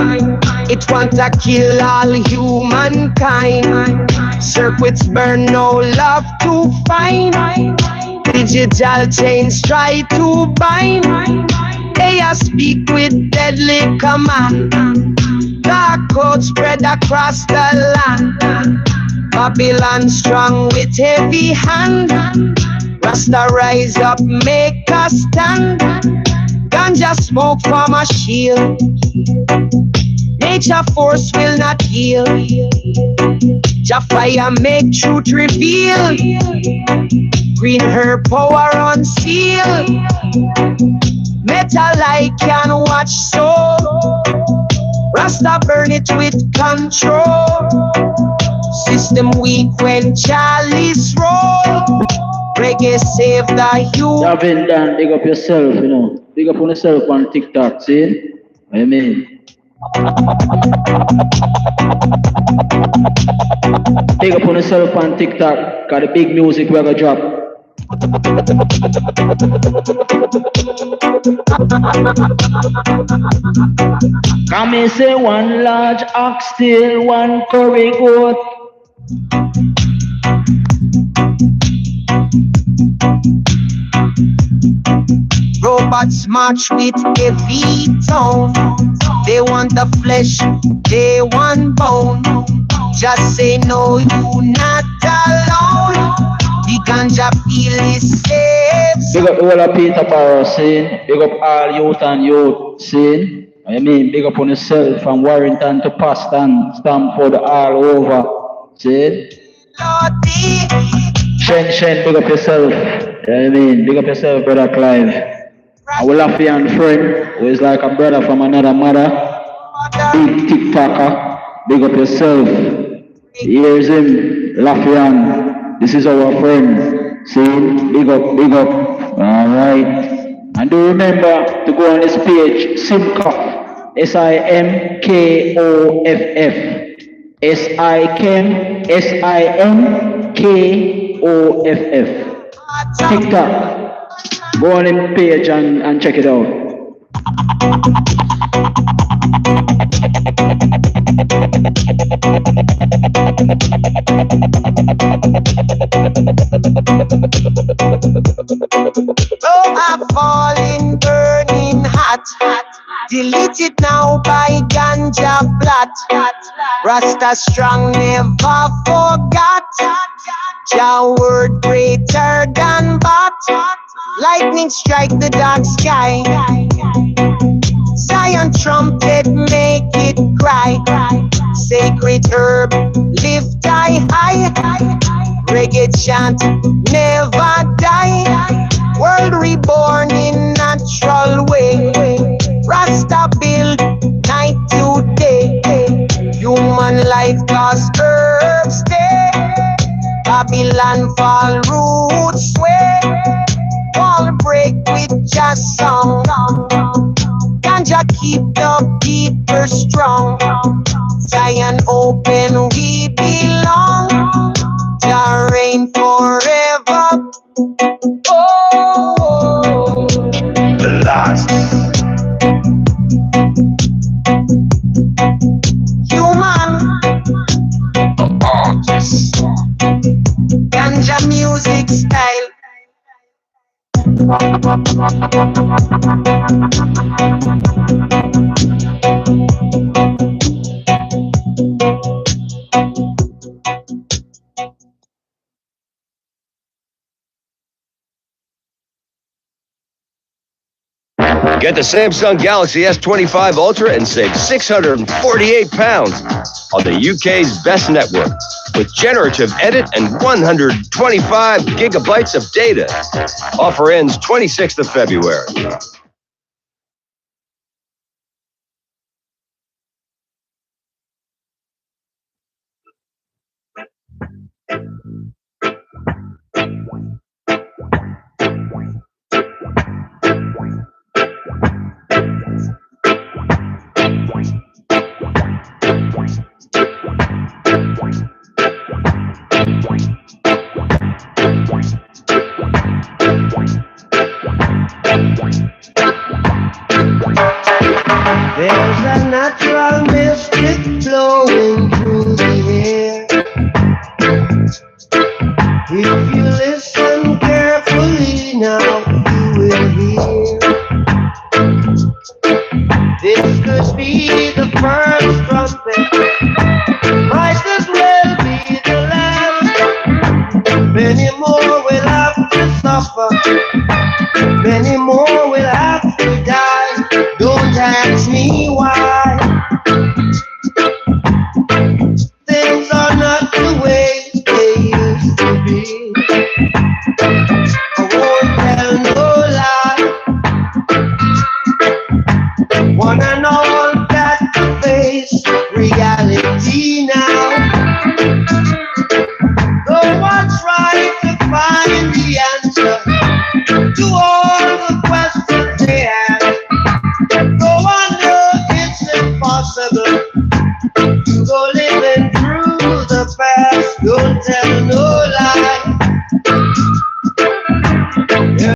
It want to kill all humankind. Circuits burn, no love to find. Digital chains try to bind. AI speak with deadly command. Dark code spread across the land. Babylon strong with heavy hand. Rasta rise up, make a stand. Ganja smoke from a shield. Nature force will not heal. Jah fire make truth reveal. Green herb power unsealed. Metal light can watch soul. Rasta burn it with control. System weak when Charlie's roll. Reggae save the youth. Javin Dan, big up yourself, you know. Big up on yourself on TikTok, see? What you mean? Big up on yourself on TikTok, got the big music we're gonna drop. Come and say one large oxtail, one curry goat. Robots march with heavy tone. They want the flesh, they want bone. Just say no, you not alone. The ganja feel is safe. Big up all of Peter Barrow, see? Big up all youth and youth, see? I mean, big up on yourself from Warrington to Paston, Stamford, all over, see? Shen, big up yourself. I mean, big up yourself, brother Clive. Our Lafian friend, who is like a brother from another mother. Big TikToker, big up yourself. Here's him, Lafian. This is our friend. See, big up. Alright. And do remember to go on this page, Simcoff. SIMKOFF. TikTok. Go on the page and check it out. Oh, I'm falling, burning hot. Delete it now by ganja blot. Rasta strong, never forgot. Jah word greater than bot. Lightning strike the dark sky. Zion trumpet make it cry. Sacred herb lift high. Reggae chant never die. World reborn in natural way. Rasta build night to day. Human life cause herbs stay. Babylon fall roots sway. Wall break with just song. Ganja keep the people strong. Zion open we belong. Jah reign forever. Oh, the last. Human artist. Ganja music style. Get the Samsung Galaxy S25 Ultra and save 648 pounds on the UK's best network with generative edit and 125 gigabytes of data. Offer ends 26th of February. If you listen carefully now, you will hear. This could be the first trumpet, might as well be the last. Many more will have to suffer, many more will have to die. Don't ask me why. Things are not the way they used to be. I won't tell no lie. One and all got to face reality now. Though I try to find the answer to all the questions they ask, though I know it's impossible to go living through the past. Don't tell